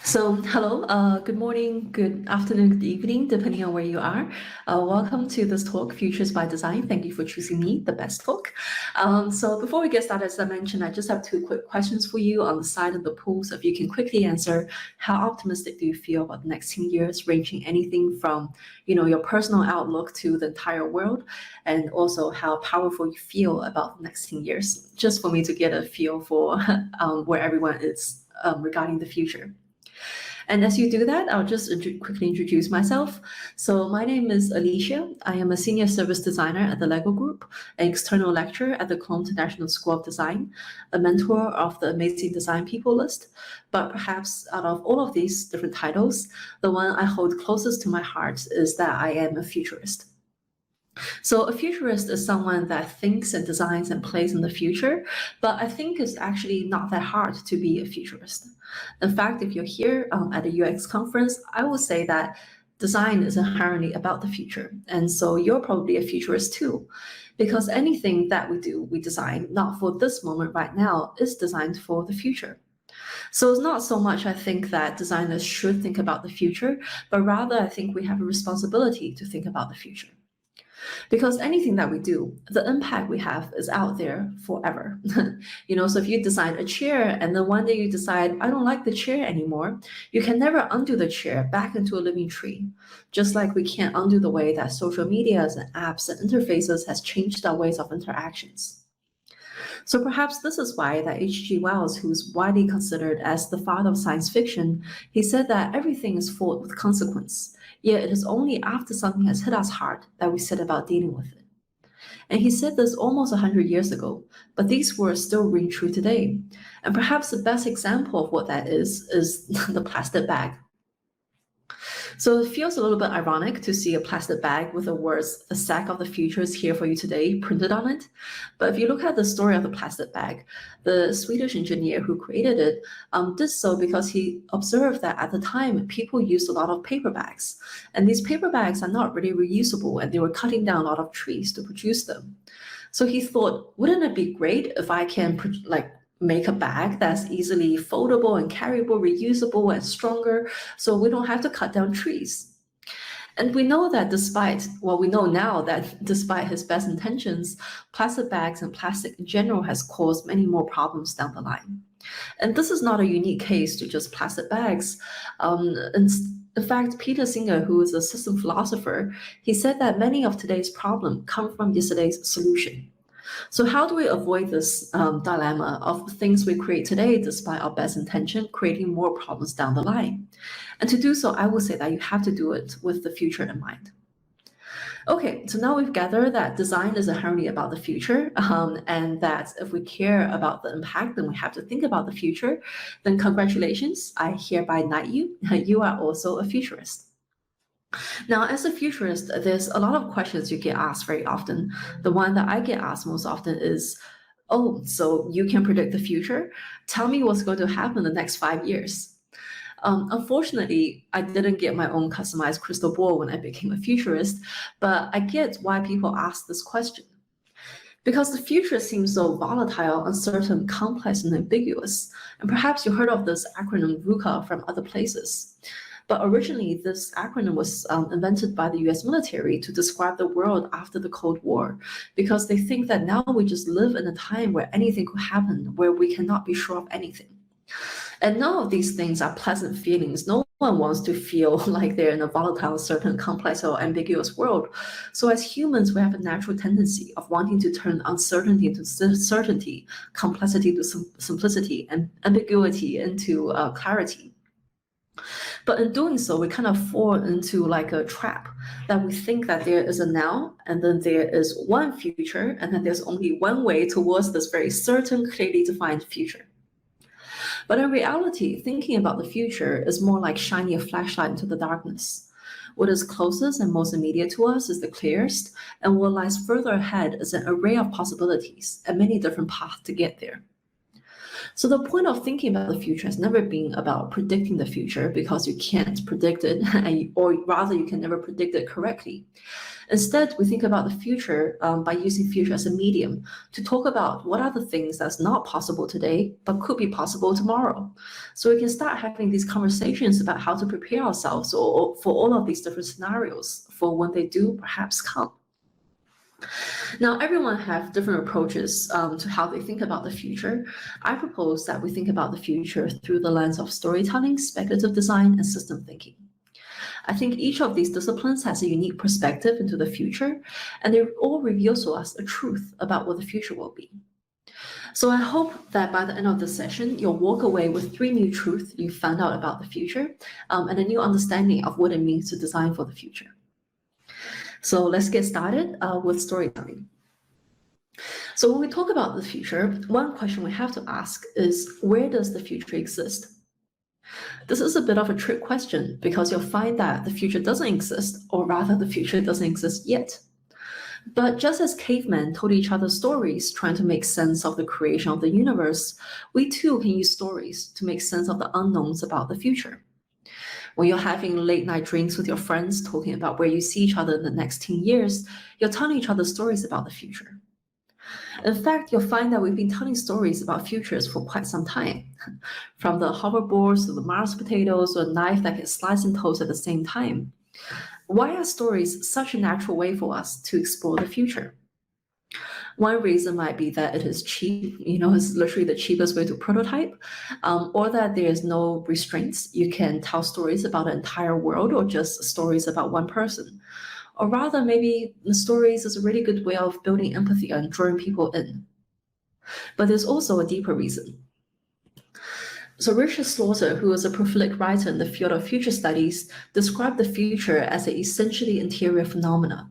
Hello, good morning, good afternoon, good evening, depending on where you are. Welcome to this talk, Futures by Design. Thank you for choosing me, the best talk. So before we get started, as I mentioned, I just have two quick questions for you on the side of the pool. So if you can quickly answer, how optimistic do you feel about the next 10 years, ranging anything from, your personal outlook to the entire world, and also how powerful you feel about the next 10 years, just for me to get a feel for where everyone is regarding the future. And as you do that, I'll just quickly introduce myself. So my name is Alicia. I am a senior service designer at the LEGO Group, an external lecturer at the Cologne International School of Design, a mentor of the Amazing Design People list. But perhaps out of all of these different titles, the one I hold closest to my heart is that I am a futurist. So a futurist is someone that thinks and designs and plays in the future, but I think it's actually not that hard to be a futurist. In fact, if you're here at a UX conference, I would say that design is inherently about the future. And so you're probably a futurist too, because anything that we do, we design not for this moment right now, is designed for the future. So it's not so much I think that designers should think about the future, but rather I think we have a responsibility to think about the future. Because anything that we do, the impact we have is out there forever. So if you design a chair and then one day you decide, I don't like the chair anymore, you can never undo the chair back into a living tree. Just like we can't undo the way that social medias and apps and interfaces has changed our ways of interactions. So perhaps this is why that H.G. Wells, who's widely considered as the father of science fiction, he said that everything is fraught with consequence. Yet it is only after something has hit us hard that we set about dealing with it. And he said this almost 100 years ago, but these words still ring true today. And perhaps the best example of what that is the plastic bag. So it feels a little bit ironic to see a plastic bag with the words, "The sack of the future is here for you today," printed on it. But if you look at the story of the plastic bag, the Swedish engineer who created it did so because he observed that at the time, people used a lot of paper bags. And these paper bags are not really reusable, and they were cutting down a lot of trees to produce them. So he thought, wouldn't it be great if I can make a bag that's easily foldable and carryable, reusable and stronger, so we don't have to cut down trees. And we know that we know now that despite his best intentions, plastic bags and plastic in general has caused many more problems down the line. And this is not a unique case to just plastic bags. In fact, Peter Singer, who is a system philosopher, he said that many of today's problems come from yesterday's solution. So how do we avoid this dilemma of things we create today, despite our best intention, creating more problems down the line? And to do so, I would say that you have to do it with the future in mind. Okay, so now we've gathered that design is inherently about the future, and that if we care about the impact, then we have to think about the future. Then congratulations, I hereby knight you. You are also a futurist. Now, as a futurist, there's a lot of questions you get asked very often. The one that I get asked most often is, oh, so you can predict the future? Tell me what's going to happen in the next 5 years. Unfortunately, I didn't get my own customized crystal ball when I became a futurist, but I get why people ask this question. Because the future seems so volatile, uncertain, complex, and ambiguous. And perhaps you heard of this acronym VUCA from other places. But originally, this acronym was invented by the US military to describe the world after the Cold War, because they think that now we just live in a time where anything could happen, where we cannot be sure of anything. And none of these things are pleasant feelings. No one wants to feel like they're in a volatile, certain, complex, or ambiguous world. So as humans, we have a natural tendency of wanting to turn uncertainty into certainty, complexity to simplicity, and ambiguity into clarity. But in doing so, we kind of fall into like a trap that we think that there is a now, and then there is one future, and then there's only one way towards this very certain, clearly defined future. But in reality, thinking about the future is more like shining a flashlight into the darkness. What is closest and most immediate to us is the clearest, and what lies further ahead is an array of possibilities and many different paths to get there. So the point of thinking about the future has never been about predicting the future, because you can't predict it, or rather you can never predict it correctly. Instead, we think about the future by using future as a medium to talk about what are the things that's not possible today, but could be possible tomorrow. So we can start having these conversations about how to prepare ourselves for all of these different scenarios for when they do perhaps come. Now, everyone have different approaches to how they think about the future. I propose that we think about the future through the lens of storytelling, speculative design, and system thinking. I think each of these disciplines has a unique perspective into the future, and they all reveal to us a truth about what the future will be. So I hope that by the end of this session, you'll walk away with 3 new truths you found out about the future and a new understanding of what it means to design for the future. So let's get started with storytelling. So when we talk about the future, one question we have to ask is, where does the future exist? This is a bit of a trick question because you'll find that the future doesn't exist, or rather the future doesn't exist yet. But just as cavemen told each other stories trying to make sense of the creation of the universe, we too can use stories to make sense of the unknowns about the future. When you're having late night drinks with your friends talking about where you see each other in the next 10 years, you're telling each other stories about the future. In fact, you'll find that we've been telling stories about futures for quite some time. From the hoverboards to the Mars potatoes, or a knife that can slice and toast at the same time. Why are stories such a natural way for us to explore the future? One reason might be that it is cheap, it's literally the cheapest way to prototype, or that there's no restraints. You can tell stories about an entire world or just stories about one person. Or rather, maybe the stories is a really good way of building empathy and drawing people in. But there's also a deeper reason. So Richard Slaughter, who is a prolific writer in the field of future studies, described the future as an essentially interior phenomena.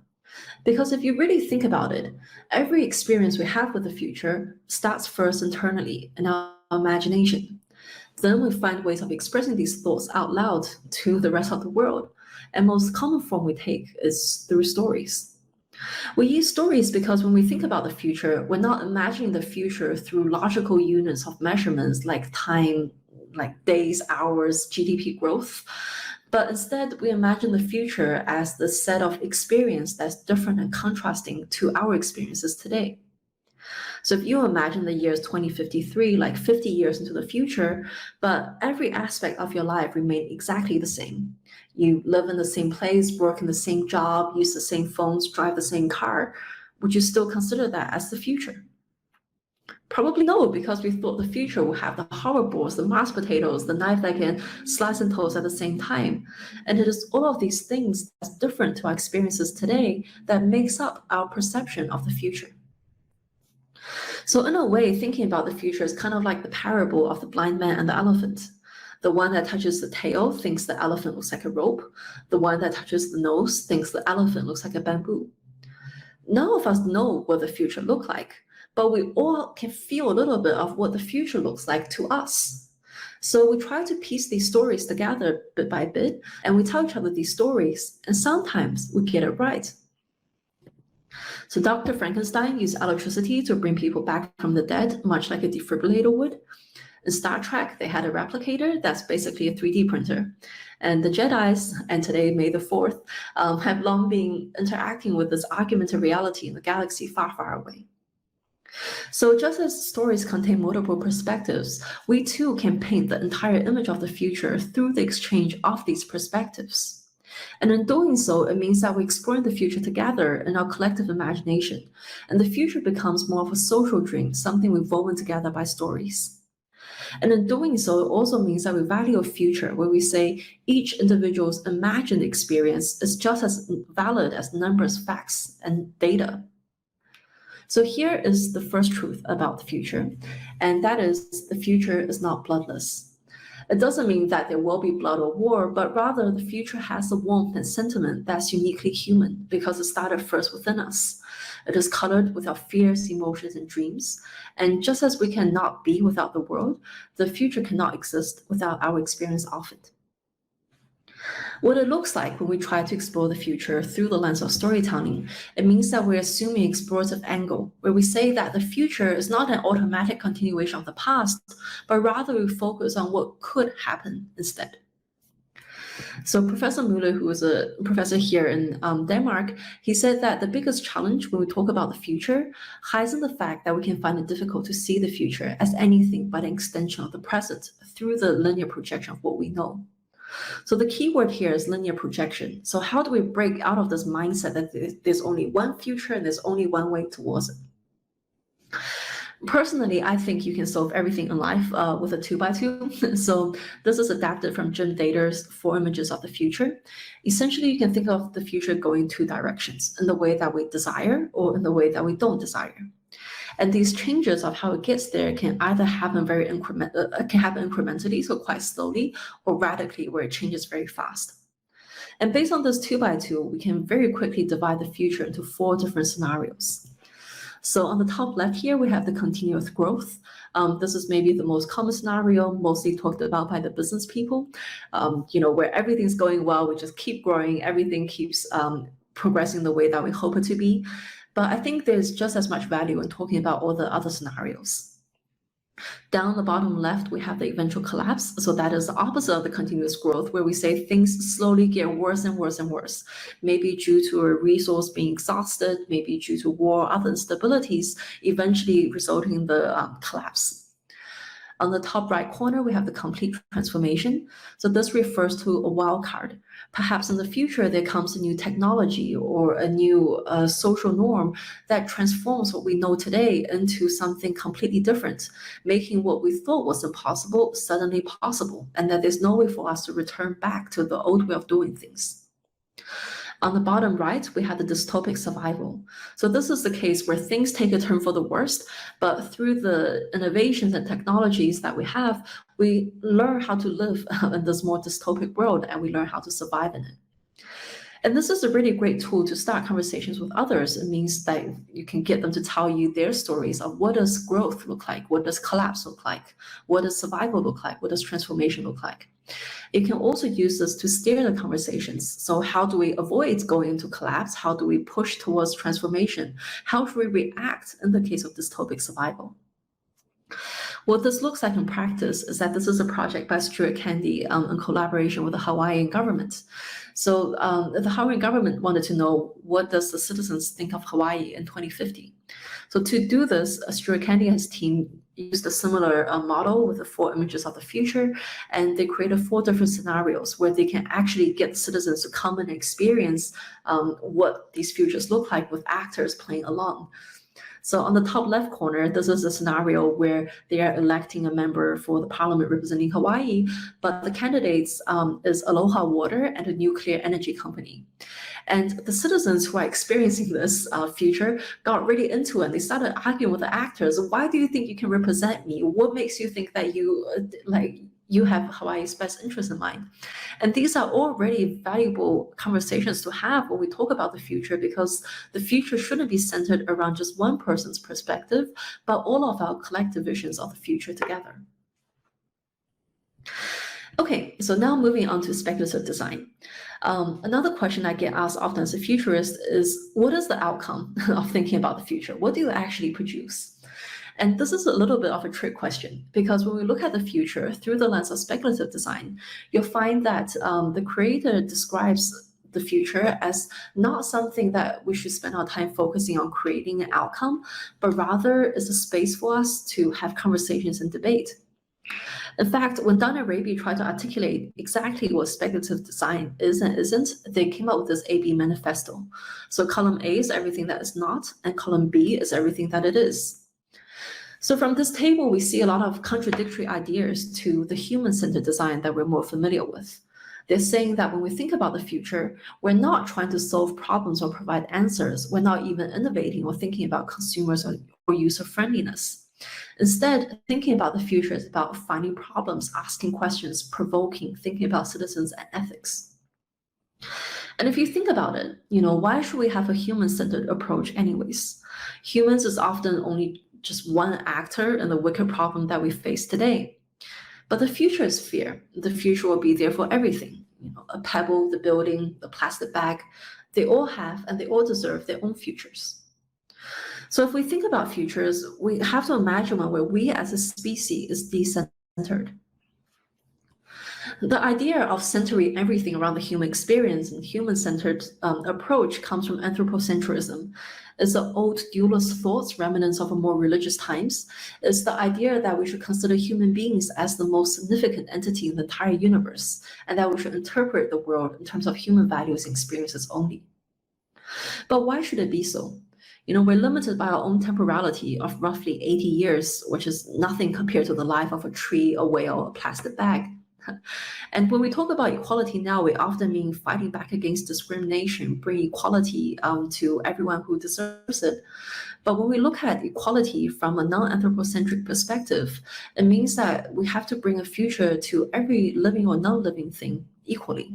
Because if you really think about it, every experience we have with the future starts first internally in our imagination. Then we find ways of expressing these thoughts out loud to the rest of the world. And most common form we take is through stories. We use stories because when we think about the future, we're not imagining the future through logical units of measurements like time, like days, hours, GDP growth. But instead, we imagine the future as the set of experience that's different and contrasting to our experiences today. So if you imagine the year 2053, like 50 years into the future, but every aspect of your life remain exactly the same. You live in the same place, work in the same job, use the same phones, drive the same car, would you still consider that as the future? Probably no, because we thought the future would have the hoverboards, the Mars potatoes, the knife that can slice and toast at the same time. And it is all of these things that's different to our experiences today that makes up our perception of the future. So in a way, thinking about the future is kind of like the parable of the blind man and the elephant. The one that touches the tail thinks the elephant looks like a rope. The one that touches the nose thinks the elephant looks like a bamboo. None of us know what the future looks like, but we all can feel a little bit of what the future looks like to us. So we try to piece these stories together bit by bit, and we tell each other these stories, and sometimes we get it right. So Dr. Frankenstein used electricity to bring people back from the dead, much like a defibrillator would. In Star Trek, they had a replicator that's basically a 3D printer. And the Jedis, and today May the 4th, have long been interacting with this augmented reality in the galaxy far, far away. So just as stories contain multiple perspectives, we too can paint the entire image of the future through the exchange of these perspectives. And in doing so, it means that we're exploring the future together in our collective imagination, and the future becomes more of a social dream, something we've woven together by stories. And in doing so, it also means that we value a future where we say each individual's imagined experience is just as valid as numbers, facts, and data. So here is the first truth about the future, and that is the future is not bloodless. It doesn't mean that there will be blood or war, but rather the future has a warmth and sentiment that's uniquely human because it started first within us. It is colored with our fears, emotions, and dreams. And just as we cannot be without the world, the future cannot exist without our experience of it. What it looks like when we try to explore the future through the lens of storytelling, it means that we're assuming explorative angle, where we say that the future is not an automatic continuation of the past, but rather we focus on what could happen instead. So Professor Muller, who is a professor here in Denmark, he said that the biggest challenge when we talk about the future hides in the fact that we can find it difficult to see the future as anything but an extension of the present through the linear projection of what we know. So the key word here is linear projection. So how do we break out of this mindset that there's only one future and there's only one way towards it? Personally, I think you can solve everything in life with a 2x2. So this is adapted from Jim Dator's 4 images of the future. Essentially, you can think of the future going 2 directions, in the way that we desire or in the way that we don't desire. And these changes of how it gets there can either happen incrementally, so quite slowly, or radically, where it changes very fast. And based on this 2x2, we can very quickly divide the future into 4 different scenarios. So on the top left here, we have the continuous growth. This is maybe the most common scenario, mostly talked about by the business people, where everything's going well, we just keep growing, everything keeps progressing the way that we hope it to be. But I think there's just as much value in talking about all the other scenarios. Down the bottom left, we have the eventual collapse. So that is the opposite of the continuous growth, where we say things slowly get worse and worse and worse, maybe due to a resource being exhausted, maybe due to war or other instabilities, eventually resulting in the collapse. On the top right corner, we have the complete transformation. So this refers to a wild card. Perhaps in the future, there comes a new technology or a new social norm that transforms what we know today into something completely different, making what we thought was impossible suddenly possible, and that there's no way for us to return back to the old way of doing things. On the bottom right, we have the dystopic survival. So this is the case where things take a turn for the worst, but through the innovations and technologies that we have, we learn how to live in this more dystopic world, and we learn how to survive in it. And this is a really great tool to start conversations with others. It means that you can get them to tell you their stories of what does growth look like? What does collapse look like? What does survival look like? What does transformation look like? You can also use this to steer the conversations. So how do we avoid going into collapse? How do we push towards transformation? How should we react in the case of dystopic survival? What this looks like in practice is that this is a project by Stuart Candy in collaboration with the Hawaiian government. So the Hawaiian government wanted to know, what does the citizens think of Hawaii in 2050? So to do this, Stuart Candy and his team used a similar model with the 4 images of the future, and they created 4 different scenarios where they can actually get the citizens to come and experience what these futures look like with actors playing along. So on the top left corner, this is a scenario where they are electing a member for the parliament representing Hawaii, but the candidates is Aloha Water and a nuclear energy company. And the citizens who are experiencing this future got really into it. They started arguing with the actors. Why do you think you can represent me? What makes you think that you have Hawaii's best interest in mind? And these are all really valuable conversations to have when we talk about the future, because the future shouldn't be centered around just one person's perspective, but all of our collective visions of the future together. Okay, so now moving on to speculative design. Another question I get asked often as a futurist is, what is the outcome of thinking about the future? What do you actually produce? And this is a little bit of a trick question, because when we look at the future through the lens of speculative design, you'll find that the creator describes the future as not something that we should spend our time focusing on creating an outcome, but rather is a space for us to have conversations and debate. In fact, when Donna Raby tried to articulate exactly what speculative design is and isn't, they came up with this AB manifesto. So column A is everything that is not, and column B is everything that it is. So from this table, we see a lot of contradictory ideas to the human-centered design that we're more familiar with. They're saying that when we think about the future, we're not trying to solve problems or provide answers. We're not even innovating or thinking about consumers or user friendliness. Instead, thinking about the future is about finding problems, asking questions, provoking, thinking about citizens and ethics. And if you think about it, why should we have a human-centered approach anyways? Humans is often only just one actor in the wicked problem that we face today. But the future is fear. The future will be there for everything. A pebble, the building, the plastic bag, they all have and they all deserve their own futures. So if we think about futures, we have to imagine one where we as a species is decentered. The idea of centering everything around the human experience and human-centered approach comes from anthropocentrism. It's the old dualist thoughts remnants of a more religious times. It's the idea that we should consider human beings as the most significant entity in the entire universe, and that we should interpret the world in terms of human values and experiences only. But why should it be so? We're limited by our own temporality of roughly 80 years, which is nothing compared to the life of a tree, a whale, a plastic bag. And when we talk about equality now, we often mean fighting back against discrimination, bring equality to everyone who deserves it. But when we look at equality from a non-anthropocentric perspective, it means that we have to bring a future to every living or non-living thing equally.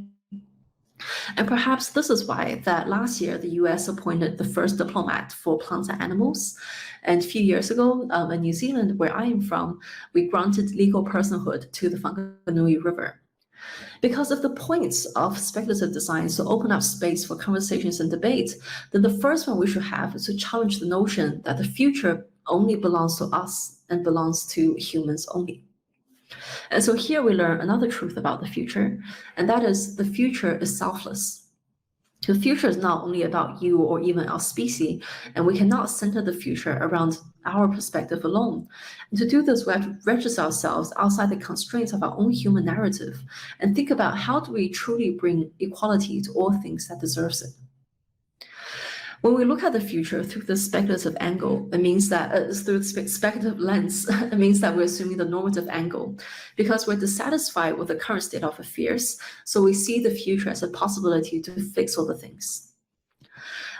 And perhaps this is why that last year the US appointed the first diplomat for plants and animals. And a few years ago, in New Zealand, where I am from, we granted legal personhood to the Whanganui River. Because if the points of speculative design is to open up space for conversations and debate, then the first one we should have is to challenge the notion that the future only belongs to us and belongs to humans only. And so here we learn another truth about the future, and that is the future is selfless. The future is not only about you or even our species, and we cannot center the future around our perspective alone. And to do this, we have to register ourselves outside the constraints of our own human narrative and think about how do we truly bring equality to all things that deserves it. When we look at the future through the speculative angle, it means that through the speculative lens, it means that we're assuming the normative angle because we're dissatisfied with the current state of affairs. So we see the future as a possibility to fix all the things.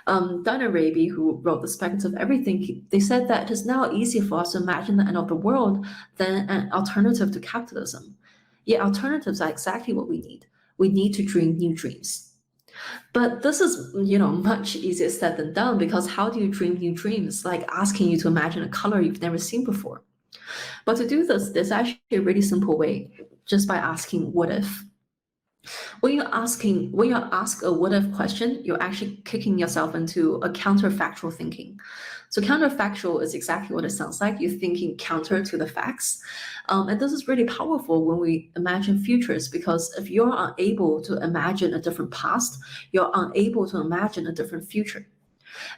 Donna Raby, who wrote The Speculative Everything, they said that it is now easier for us to imagine the end of the world than an alternative to capitalism. Yet alternatives are exactly what we need. We need to dream new dreams. But this is, much easier said than done because how do you dream new dreams? Like asking you to imagine a color you've never seen before. But to do this, there's actually a really simple way, just by asking what if. When you ask a what if question, you're actually kicking yourself into a counterfactual thinking. So counterfactual is exactly what it sounds like. You're thinking counter to the facts. And this is really powerful when we imagine futures, because if you're unable to imagine a different past, you're unable to imagine a different future.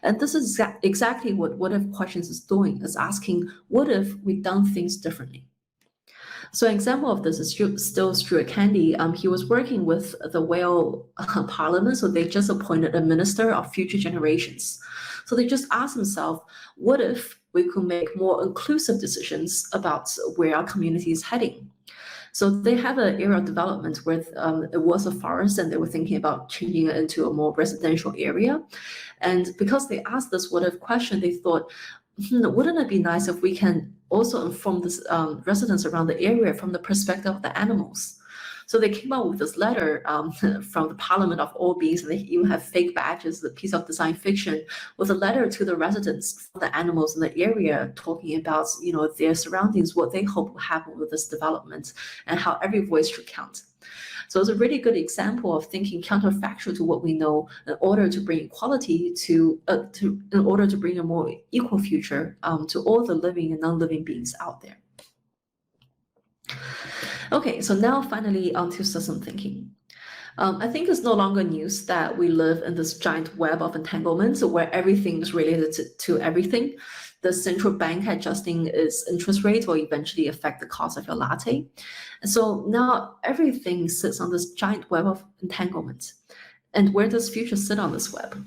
And this is exactly what if questions is doing, is asking, what if we've done things differently? So an example of this is still Stuart Candy. He was working with the Whale Parliament, so they just appointed a minister of future generations. So they just asked themselves, what if we could make more inclusive decisions about where our community is heading? So they have an area of development where it was a forest and they were thinking about changing it into a more residential area. And because they asked this what if question, they thought, wouldn't it be nice if we can also inform this residents around the area from the perspective of the animals? So they came out with this letter from the Parliament of all beings, and they even have fake badges, a piece of design fiction, with a letter to the residents of the animals in the area talking about their surroundings, what they hope will happen with this development, and how every voice should count. So it's a really good example of thinking counterfactual to what we know in order to bring equality in order to bring a more equal future to all the living and non-living beings out there. Okay, so now finally onto system thinking. I think it's no longer news that we live in this giant web of entanglements where everything is related to everything. The central bank adjusting its interest rate will eventually affect the cost of your latte. And so now everything sits on this giant web of entanglement. And where does future sit on this web?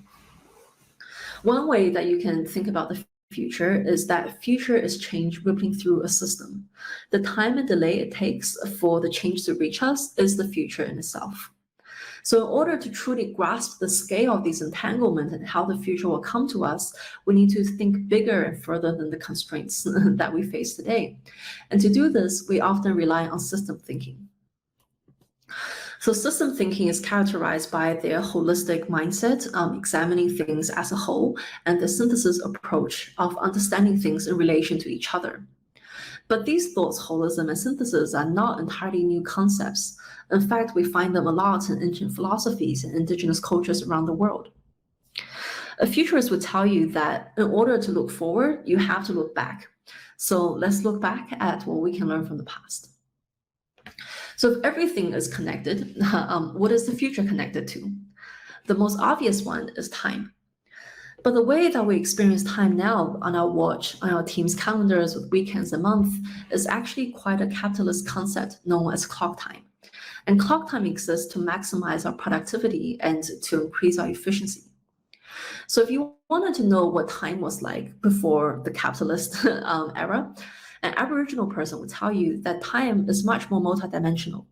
One way that you can think about the future is that future is change rippling through a system. The time and delay it takes for the change to reach us is the future in itself. So in order to truly grasp the scale of these entanglements and how the future will come to us, we need to think bigger and further than the constraints that we face today. And to do this, we often rely on system thinking. So system thinking is characterized by their holistic mindset, examining things as a whole, and the synthesis approach of understanding things in relation to each other. But these thoughts, holism, and synthesis are not entirely new concepts. In fact, we find them a lot in ancient philosophies and indigenous cultures around the world. A futurist would tell you that in order to look forward, you have to look back. So let's look back at what we can learn from the past. So if everything is connected, what is the future connected to? The most obvious one is time. But the way that we experience time now on our watch, on our team's calendars with weekends and months, is actually quite a capitalist concept known as clock time. And clock time exists to maximize our productivity and to increase our efficiency. So if you wanted to know what time was like before the capitalist era, an Aboriginal person would tell you that time is much more multidimensional.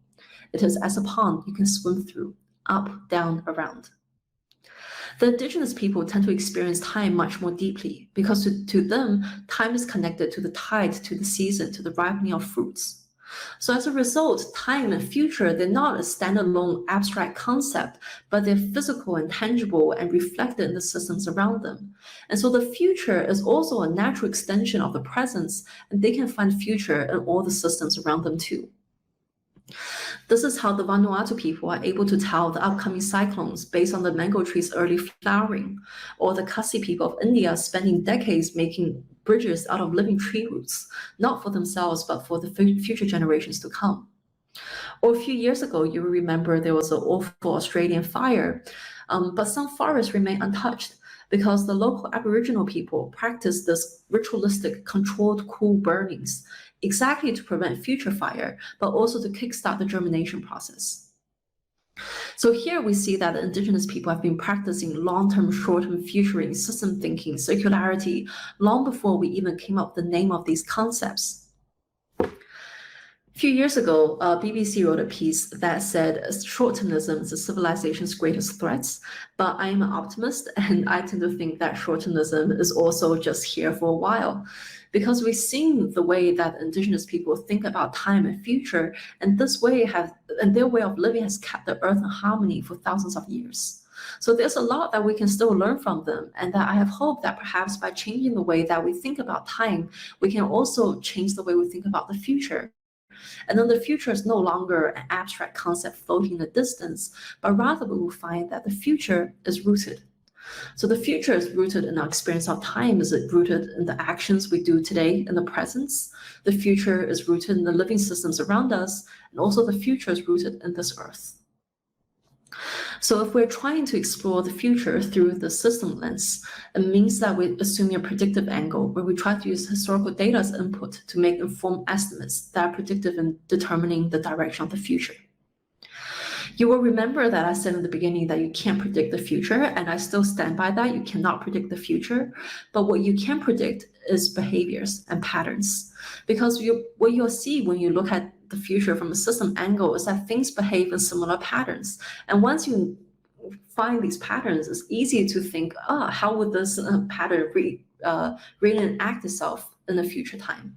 It is as a pond you can swim through, up, down, around. The indigenous people tend to experience time much more deeply because to them, time is connected to the tide, to the season, to the ripening of fruits. So as a result, time and future, they're not a standalone abstract concept, but they're physical and tangible and reflected in the systems around them. And so the future is also a natural extension of the presence, and they can find future in all the systems around them too. This is how the Vanuatu people are able to tell the upcoming cyclones based on the mango tree's early flowering, or the Khasi people of India spending decades making bridges out of living tree roots, not for themselves, but for the future generations to come. Or a few years ago, you will remember there was an awful Australian fire, but some forests remain untouched because the local Aboriginal people practice this ritualistic, controlled, cool burnings, exactly to prevent future fire, but also to kickstart the germination process. So here we see that the indigenous people have been practicing long-term, short-term futuring, system thinking, circularity, long before we even came up with the name of these concepts. A few years ago, BBC wrote a piece that said short-termism is a civilization's greatest threats, but I am an optimist and I tend to think that short-termism is also just here for a while because we've seen the way that indigenous people think about time and future, and their way of living has kept the earth in harmony for thousands of years. So there's a lot that we can still learn from them, and that I have hope that perhaps by changing the way that we think about time, we can also change the way we think about the future. And then the future is no longer an abstract concept floating in the distance, but rather we will find that the future is rooted. So the future is rooted in our experience of time. Is it rooted in the actions we do today in the presence? The future is rooted in the living systems around us, and also the future is rooted in this earth. So if we're trying to explore the future through the system lens, it means that we assume a predictive angle where we try to use historical data as input to make informed estimates that are predictive in determining the direction of the future. You will remember that I said in the beginning that you can't predict the future, and I still stand by that. You cannot predict the future, but what you can predict is behaviors and patterns. Because what you'll see when you look at the future from a system angle is that things behave in similar patterns. And once you find these patterns, it's easy to think, how would this pattern reenact itself in a future time?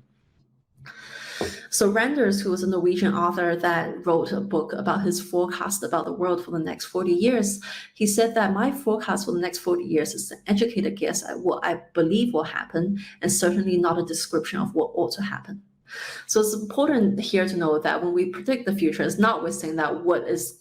So Randers, who was a Norwegian author that wrote a book about his forecast about the world for the next 40 years, he said that my forecast for the next 40 years is an educated guess at what I believe will happen, and certainly not a description of what ought to happen. So it's important here to know that when we predict the future, it's not we're saying that what is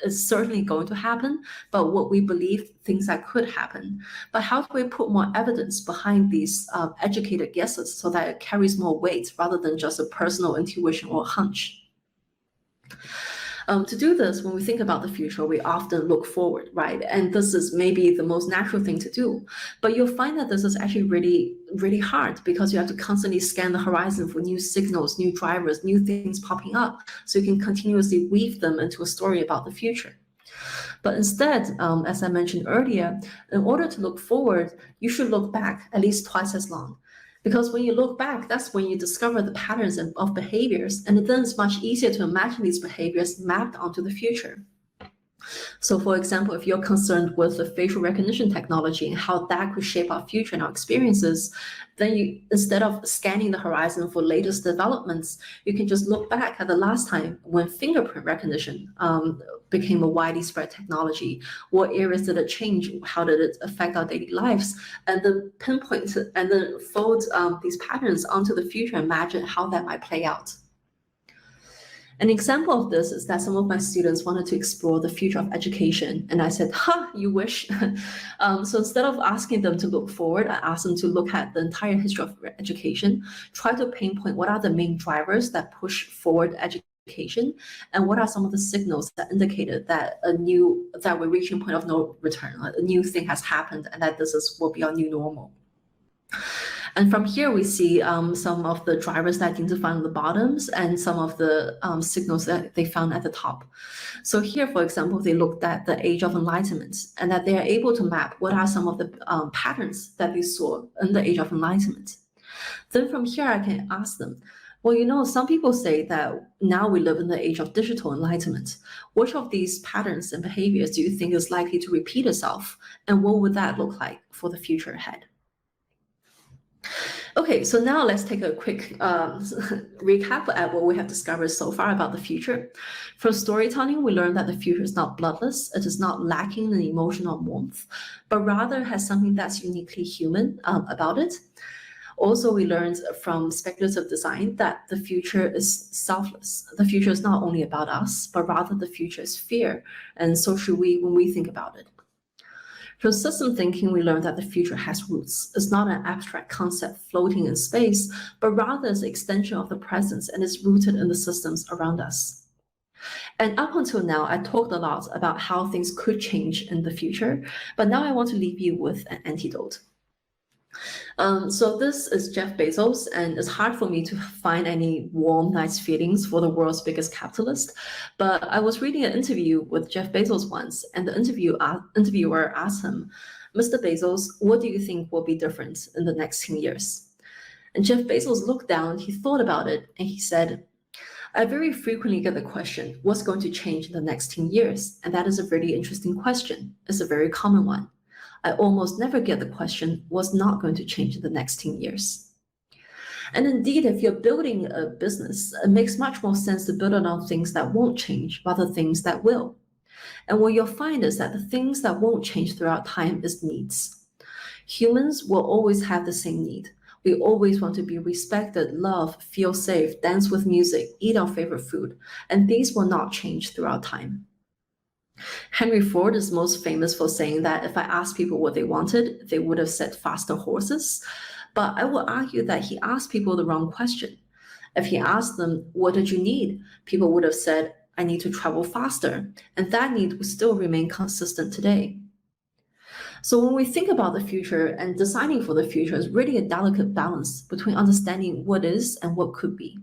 certainly going to happen, but what we believe things that could happen. But how do we put more evidence behind these educated guesses so that it carries more weight rather than just a personal intuition or hunch? To do this, when we think about the future, we often look forward, right? And this is maybe the most natural thing to do. But you'll find that this is actually really, really hard because you have to constantly scan the horizon for new signals, new drivers, new things popping up, so you can continuously weave them into a story about the future. But instead, as I mentioned earlier, in order to look forward, you should look back at least twice as long. Because when you look back, that's when you discover the patterns of behaviors, and then it's much easier to imagine these behaviors mapped onto the future. So for example, if you're concerned with the facial recognition technology and how that could shape our future and our experiences, then you, instead of scanning the horizon for latest developments, you can just look back at the last time when fingerprint recognition became a widely spread technology. What areas did it change? How did it affect our daily lives? And then pinpoint and then fold these patterns onto the future and imagine how that might play out. An example of this is that some of my students wanted to explore the future of education, and I said, you wish. So instead of asking them to look forward, I asked them to look at the entire history of education, try to pinpoint what are the main drivers that push forward education communication, and what are some of the signals that indicated that we're reaching a point of no return, a new thing has happened, and that will be our new normal. And from here, we see some of the drivers that identify on the bottoms and some of the signals that they found at the top. So here, for example, they looked at the age of enlightenment, and that they are able to map what are some of the patterns that they saw in the age of enlightenment. Then from here, I can ask them, well, some people say that now we live in the age of digital enlightenment. Which of these patterns and behaviors do you think is likely to repeat itself? And what would that look like for the future ahead? Okay, so now let's take a quick recap at what we have discovered so far about the future. From storytelling, we learned that the future is not bloodless, it is not lacking in emotional warmth, but rather has something that's uniquely human about it. Also, we learned from speculative design that the future is selfless. The future is not only about us, but rather the future is fear, and so should we when we think about it. From system thinking, we learned that the future has roots. It's not an abstract concept floating in space, but rather is an extension of the present and is rooted in the systems around us. And up until now, I talked a lot about how things could change in the future, but now I want to leave you with an antidote. So this is Jeff Bezos, and it's hard for me to find any warm, nice feelings for the world's biggest capitalist. But I was reading an interview with Jeff Bezos once, and the interviewer asked him, "Mr. Bezos, what do you think will be different in the next 10 years?" And Jeff Bezos looked down, he thought about it, and he said, "I very frequently get the question, what's going to change in the next 10 years? And that is a really interesting question. It's a very common one. I almost never get the question, what's not going to change in the next 10 years? And indeed, if you're building a business, it makes much more sense to build it on things that won't change rather things that will. And what you'll find is that the things that won't change throughout time is needs. Humans will always have the same need. We always want to be respected, loved, feel safe, dance with music, eat our favorite food, and these will not change throughout time. Henry Ford is most famous for saying that if I asked people what they wanted, they would have said faster horses. But I will argue that he asked people the wrong question. If he asked them, what did you need? People would have said, I need to travel faster. And that need would still remain consistent today. So when we think about the future and designing for the future is really a delicate balance between understanding what is and what could be.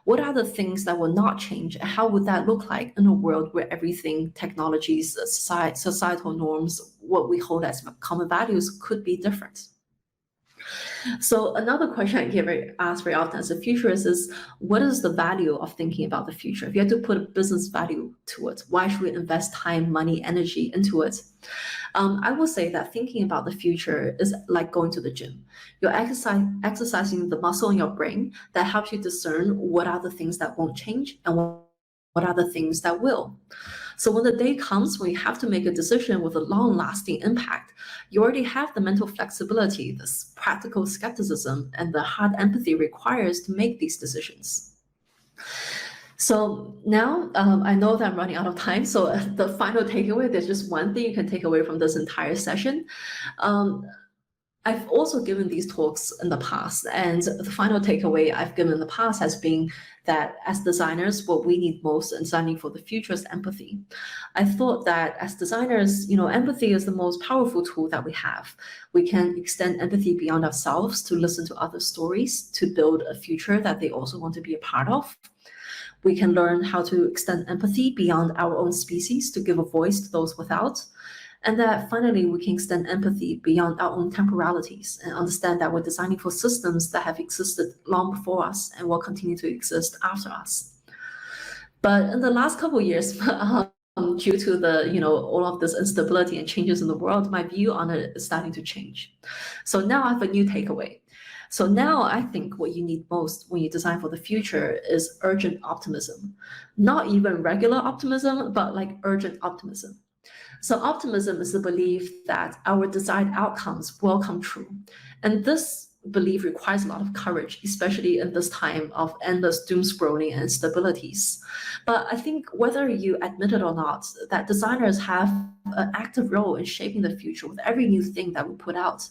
What are the things that will not change? And how would that look like in a world where everything, technologies, societal norms, what we hold as common values could be different? So another question I get asked very often as a futurist is, what is the value of thinking about the future? If you had to put a business value to it, why should we invest time, money, energy into it? I will say that thinking about the future is like going to the gym. You're exercising the muscle in your brain that helps you discern what are the things that won't change and what are the things that will. So when the day comes when you have to make a decision with a long-lasting impact, you already have the mental flexibility, this practical skepticism, and the hard empathy requires to make these decisions. So now I know that I'm running out of time. So the final takeaway, there's just one thing you can take away from this entire session. I've also given these talks in the past, and the final takeaway I've given in the past has been that as designers, what we need most in designing for the future is empathy. I thought that as designers, empathy is the most powerful tool that we have. We can extend empathy beyond ourselves to listen to other stories, to build a future that they also want to be a part of. We can learn how to extend empathy beyond our own species to give a voice to those without. And that finally, we can extend empathy beyond our own temporalities and understand that we're designing for systems that have existed long before us and will continue to exist after us. But in the last couple of years, due to the, all of this instability and changes in the world, my view on it is starting to change. So now I have a new takeaway. So now I think what you need most when you design for the future is urgent optimism. Not even regular optimism, but like urgent optimism. So optimism is the belief that our desired outcomes will come true. And this believe requires a lot of courage, especially in this time of endless doom scrolling and instabilities. But I think whether you admit it or not, that designers have an active role in shaping the future with every new thing that we put out.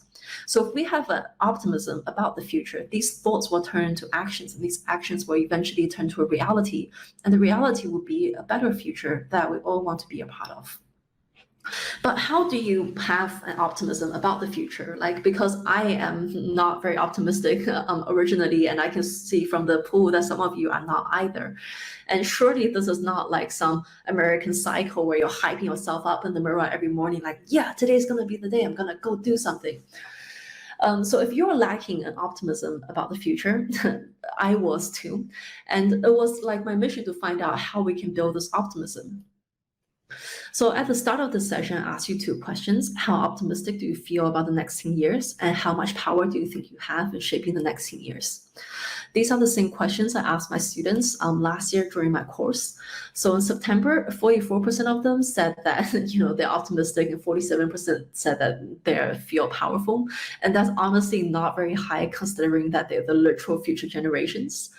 So if we have an optimism about the future, these thoughts will turn into actions, and these actions will eventually turn to a reality. And the reality will be a better future that we all want to be a part of. But how do you have an optimism about the future? Like, because I am not very optimistic originally, and I can see from the pool that some of you are not either. And surely this is not like some American cycle where you're hyping yourself up in the mirror every morning, like, yeah, today's gonna be the day, I'm gonna go do something. So if you're lacking an optimism about the future, I was too. And it was like my mission to find out how we can build this optimism. So at the start of the session, I asked you two questions. How optimistic do you feel about the next 10 years? And how much power do you think you have in shaping the next 10 years? These are the same questions I asked my students last year during my course. So in September, 44% of them said that they're optimistic, and 47% said that they feel powerful. And that's honestly not very high considering that they're the literal future generations.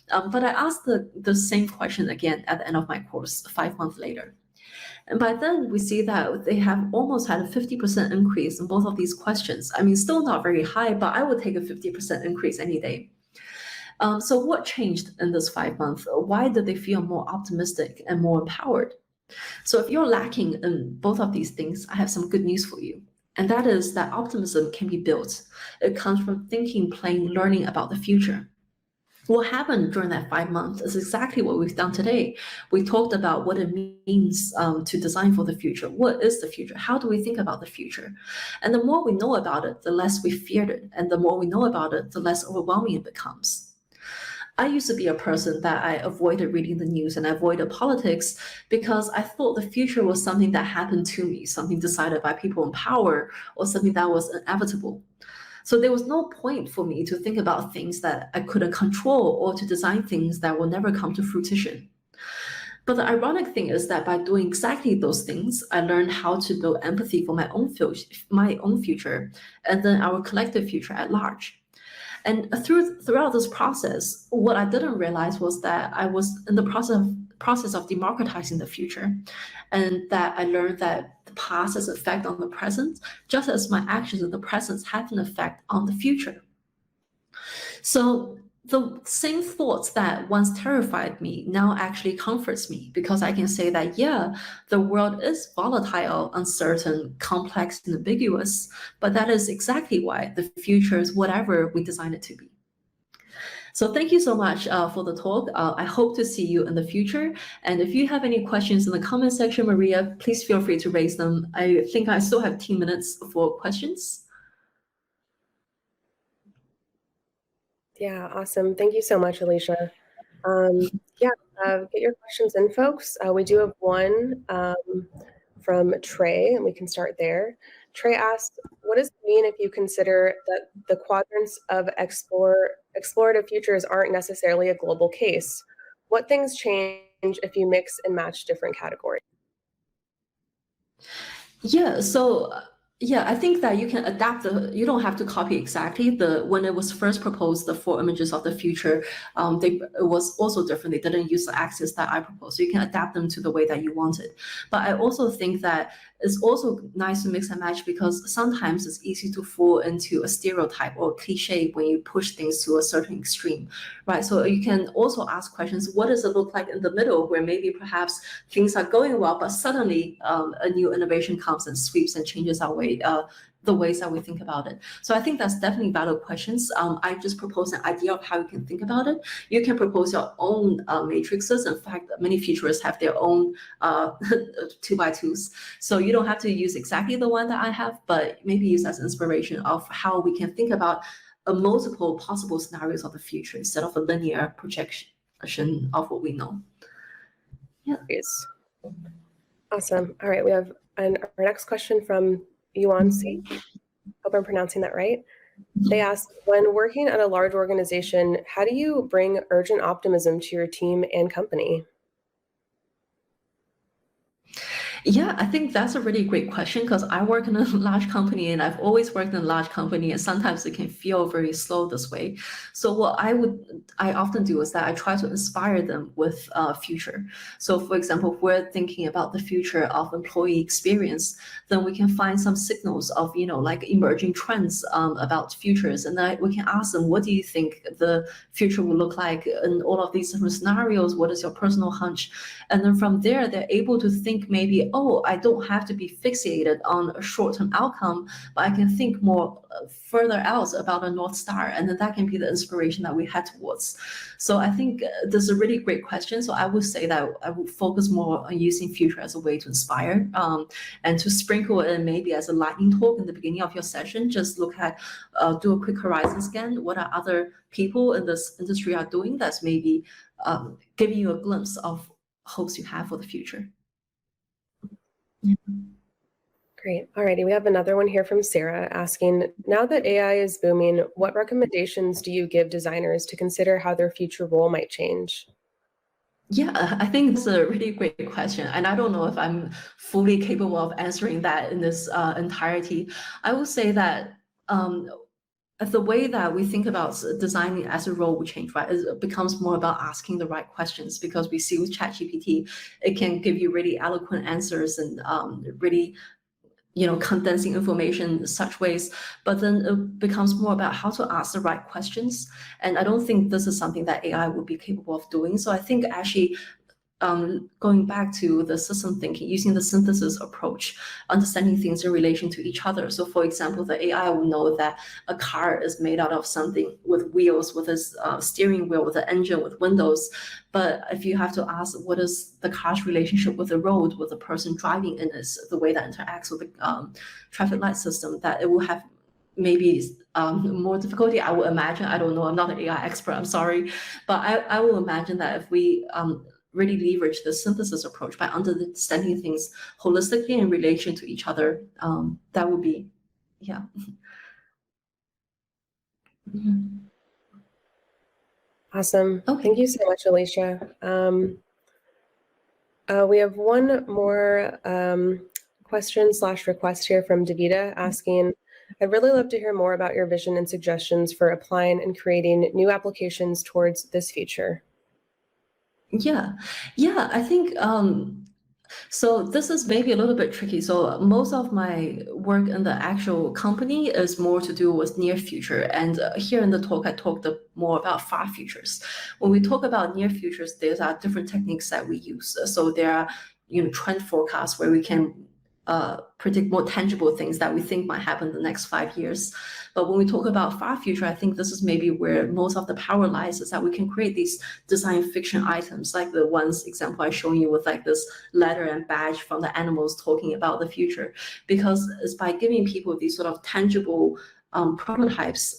But I asked the same question again at the end of my course 5 months later. And by then, we see that they have almost had a 50% increase in both of these questions. I mean, still not very high, but I would take a 50% increase any day. So what changed in this 5 months? Why did they feel more optimistic and more empowered? So if you're lacking in both of these things, I have some good news for you. And that is that optimism can be built. It comes from thinking, playing, learning about the future. What happened during that 5 months is exactly what we've done today. We talked about what it means to design for the future. What is the future? How do we think about the future? And the more we know about it, the less we feared it. And the more we know about it, the less overwhelming it becomes. I used to be a person that I avoided reading the news and I avoided politics because I thought the future was something that happened to me, something decided by people in power, or something that was inevitable. So there was no point for me to think about things that I couldn't control or to design things that will never come to fruition. But the ironic thing is that by doing exactly those things, I learned how to build empathy for my own future, and then our collective future at large. And throughout this process, what I didn't realize was that I was in the process of democratizing the future, and that I learned that the past has an effect on the present, just as my actions in the present have an effect on the future. So the same thoughts that once terrified me now actually comforts me, because I can say that, yeah, the world is volatile, uncertain, complex, and ambiguous, but that is exactly why the future is whatever we design it to be. So thank you so much for the talk. I hope to see you in the future. And if you have any questions in the comment section, Maria, please feel free to raise them. I think I still have 10 minutes for questions. Yeah, awesome. Thank you so much, Alicia. Get your questions in, folks. We do have one from Trey, and we can start there. Trey asks, what does it mean if you consider that the quadrants of explorative futures aren't necessarily a global case? What things change if you mix and match different categories? Yeah, so I think that you can adapt you don't have to copy exactly when it was first proposed, the 4 images of the future, it was also different. They didn't use the axis that I proposed. So you can adapt them to the way that you want it. But I also think that it's also nice to mix and match because sometimes it's easy to fall into a stereotype or cliche when you push things to a certain extreme, right? So you can also ask questions, what does it look like in the middle where maybe perhaps things are going well, but suddenly a new innovation comes and sweeps and changes our way, the ways that we think about it. So I think that's definitely valid questions. I just propose an idea of how you can think about it. You can propose your own matrices. In fact, many futurists have their own 2x2s. So you don't have to use exactly the one that I have, but maybe use as inspiration of how we can think about multiple possible scenarios of the future instead of a linear projection of what we know. Yeah. Awesome. All right, we have our next question from Yuan C. Hope I'm pronouncing that right. They ask, when working at a large organization, how do you bring urgent optimism to your team and company? Yeah, I think that's a really great question because I work in a large company and I've always worked in a large company, and sometimes it can feel very slow this way. So what I often do is that I try to inspire them with future. So for example, if we're thinking about the future of employee experience, then we can find some signals of, like emerging trends about futures. And then we can ask them, what do you think the future will look like in all of these different scenarios? What is your personal hunch? And then from there, they're able to think maybe, oh, I don't have to be fixated on a short-term outcome, but I can think more further out about a North Star. And then that can be the inspiration that we head towards. So I think this is a really great question. So I would say that I would focus more on using future as a way to inspire, and to sprinkle in maybe as a lightning talk in the beginning of your session. Just look at, do a quick horizon scan. What are other people in this industry are doing that's maybe giving you a glimpse of hopes you have for the future. Yeah. Great. Alrighty, we have another one here from Sarah asking, now that AI is booming, what recommendations do you give designers to consider how their future role might change? Yeah, I think it's a really great question. And I don't know if I'm fully capable of answering that in this entirety. I would say that the way that we think about designing as a role will change, right? It becomes more about asking the right questions, because we see with ChatGPT, it can give you really eloquent answers and really condensing information in such ways, but then it becomes more about how to ask the right questions. And I don't think this is something that AI would be capable of doing. So I think actually going back to the system thinking, using the synthesis approach, understanding things in relation to each other. So for example, the AI will know that a car is made out of something with wheels, with a steering wheel, with an engine, with windows. But if you have to ask what is the car's relationship with the road, with the person driving in it, the way that interacts with the traffic light system, that it will have maybe more difficulty, I would imagine. I don't know, I'm not an AI expert, I'm sorry. But I will imagine that if we really leverage the synthesis approach by understanding things holistically in relation to each other, that would be, yeah. Awesome. Okay. Thank you so much, Alicia. We have one more question/request here from Davida asking, I'd really love to hear more about your vision and suggestions for applying and creating new applications towards this future. Yeah, I think so this is maybe a little bit tricky. So most of my work in the actual company is more to do with near future. And here in the talk, I talked more about far futures. When we talk about near futures, there are different techniques that we use. So there are, trend forecasts where we can predict more tangible things that we think might happen in the next 5 years. But when we talk about far future, I think this is maybe where most of the power lies, is that we can create these design fiction items, like the ones example I shown you with like this letter and badge from the animals talking about the future, because it's by giving people these sort of tangible prototypes,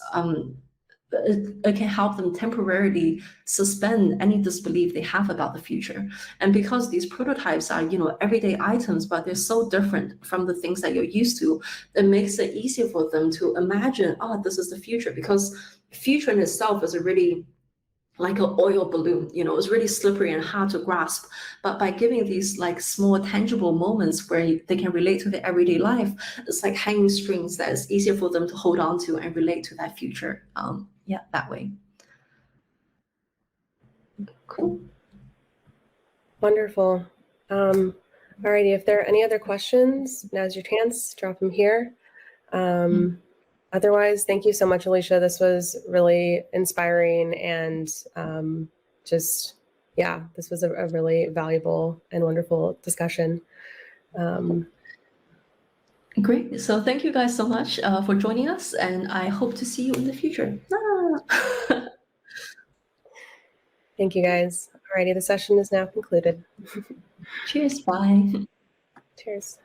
it can help them temporarily suspend any disbelief they have about the future. And because these prototypes are, everyday items, but they're so different from the things that you're used to, it makes it easier for them to imagine, oh, this is the future. Because future in itself is a really like an oil balloon, it's really slippery and hard to grasp. But by giving these like small tangible moments where they can relate to their everyday life, it's like hanging strings that is easier for them to hold on to and relate to that future. Yeah, that way. Cool. Wonderful. Alrighty, if there are any other questions, now's your chance, drop them here. Otherwise, thank you so much, Alicia. This was really inspiring and this was a really valuable and wonderful discussion. Great. So thank you guys so much for joining us, and I hope to see you in the future. Thank you, guys. Alrighty, the session is now concluded. Cheers. Bye. Cheers.